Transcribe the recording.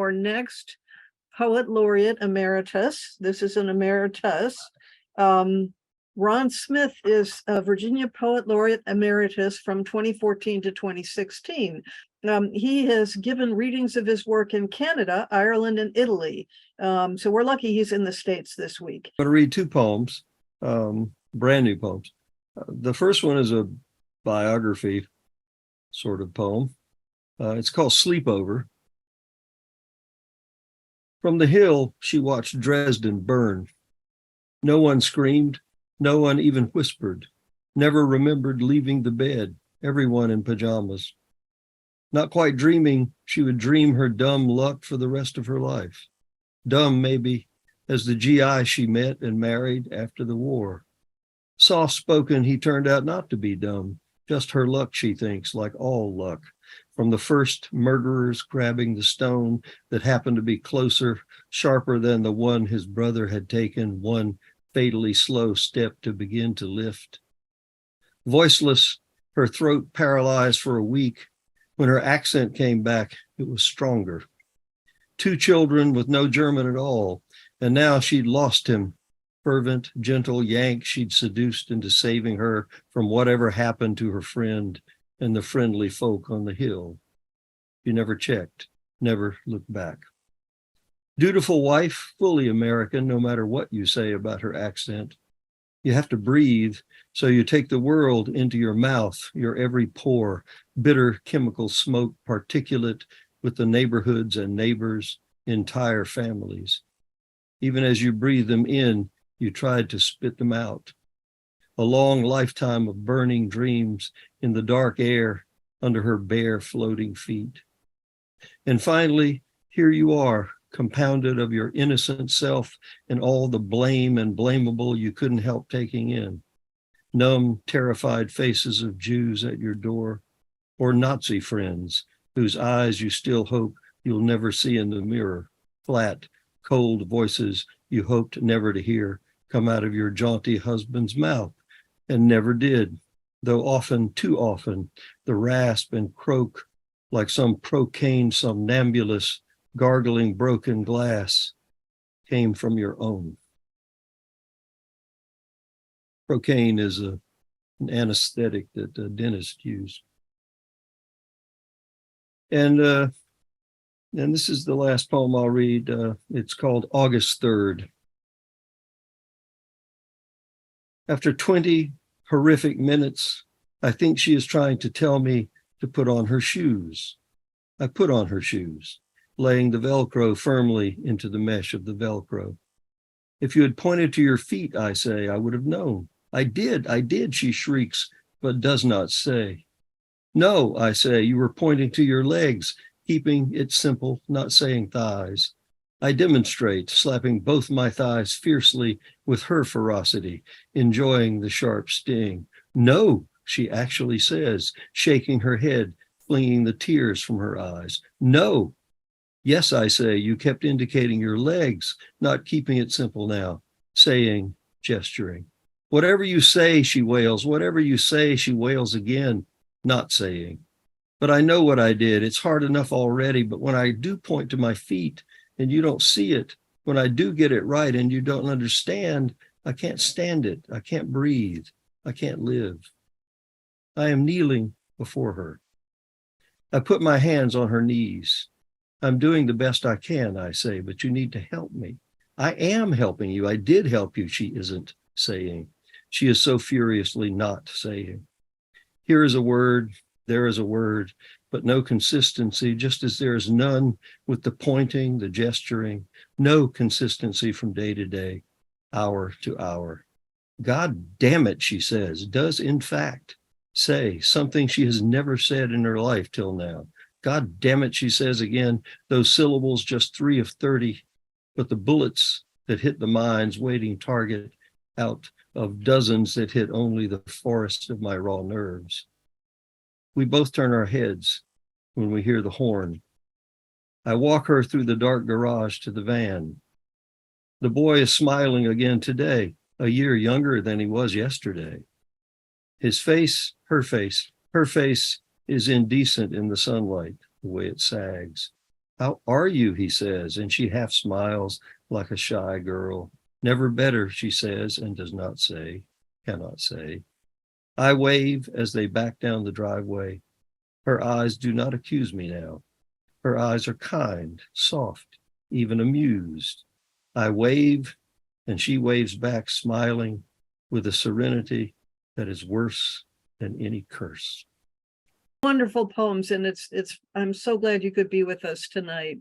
our next Poet Laureate Emeritus. This is an emeritus. Ron Smith is a Virginia Poet Laureate Emeritus from 2014 to 2016. He has given readings of his work in Canada, Ireland, and Italy. So we're lucky he's in the States this week. I'm going to read two poems, brand new poems. The first one is a biography sort of poem. It's called Sleepover. From the hill, she watched Dresden burn. No one screamed. No one even whispered. Never remembered leaving the bed, everyone in pajamas. Not quite dreaming, she would dream her dumb luck for the rest of her life. Dumb, maybe, as the GI she met and married after the war. Soft-spoken, he turned out not to be dumb. Just her luck, she thinks, like all luck. From the first murderers grabbing the stone that happened to be closer, sharper than the one his brother had taken, one fatally slow step to begin to lift. Voiceless, her throat paralyzed for a week. When her accent came back, it was stronger. 2 children with no German at all, and now she'd lost him. Fervent, gentle Yank she'd seduced into saving her from whatever happened to her friend and the friendly folk on the hill. She never checked, never looked back. Dutiful wife, fully American, no matter what you say about her accent. You have to breathe, so you take the world into your mouth, your every pore, bitter chemical smoke, particulate with the neighborhoods and neighbors, entire families. Even as you breathe them in, you tried to spit them out. A long lifetime of burning dreams in the dark air under her bare floating feet. And finally, here you are, compounded of your innocent self and all the blame and blamable you couldn't help taking in. Numb, terrified faces of Jews at your door, or Nazi friends whose eyes you still hope you'll never see in the mirror. Flat, cold voices you hoped never to hear come out of your jaunty husband's mouth, and never did, though often, too often, the rasp and croak like some procaine somnambulist gargling broken glass came from your own. Procaine is an anesthetic that dentists use. And this is the last poem I'll read. It's called August 3rd. After 20 horrific minutes, I think she is trying to tell me to put on her shoes. I put on her shoes, laying the Velcro firmly into the mesh of the Velcro. If you had pointed to your feet, I say, I would have known. I did, she shrieks, but does not say. No, I say, you were pointing to your legs, keeping it simple, not saying thighs. I demonstrate, slapping both my thighs fiercely with her ferocity, enjoying the sharp sting. No, she actually says, shaking her head, flinging the tears from her eyes. No. Yes, I say, you kept indicating your legs, not keeping it simple now, saying, gesturing. Whatever you say, she wails. Whatever you say, she wails again, not saying. But I know what I did. It's hard enough already, but when I do point to my feet and you don't see it, when I do get it right and you don't understand, I can't stand it. I can't breathe. I can't live. I am kneeling before her. I put my hands on her knees. I'm doing the best I can, I say, but you need to help me. I am helping you. I did help you, she isn't saying. She is so furiously not saying. Here is a word, there is a word, but no consistency, just as there is none with the pointing, the gesturing, no consistency from day to day, hour to hour. God damn it, she says, does in fact say something she has never said in her life till now. God damn it, she says again, those syllables just 3 of 30, but the bullets that hit the mind's waiting target out of dozens that hit only the forest of my raw nerves. We both turn our heads when we hear the horn. I walk her through the dark garage to the van. The boy is smiling again today, a year younger than he was yesterday. His face, her face is indecent in the sunlight, the way it sags. How are you? He says, and she half smiles like a shy girl. Never better, she says, and does not say, cannot say. I wave as they back down the driveway. Her eyes do not accuse me now. Her eyes are kind, soft, even amused. I wave, and she waves back, smiling with a serenity that is worse than any curse. Wonderful poems, and I'm so glad you could be with us tonight.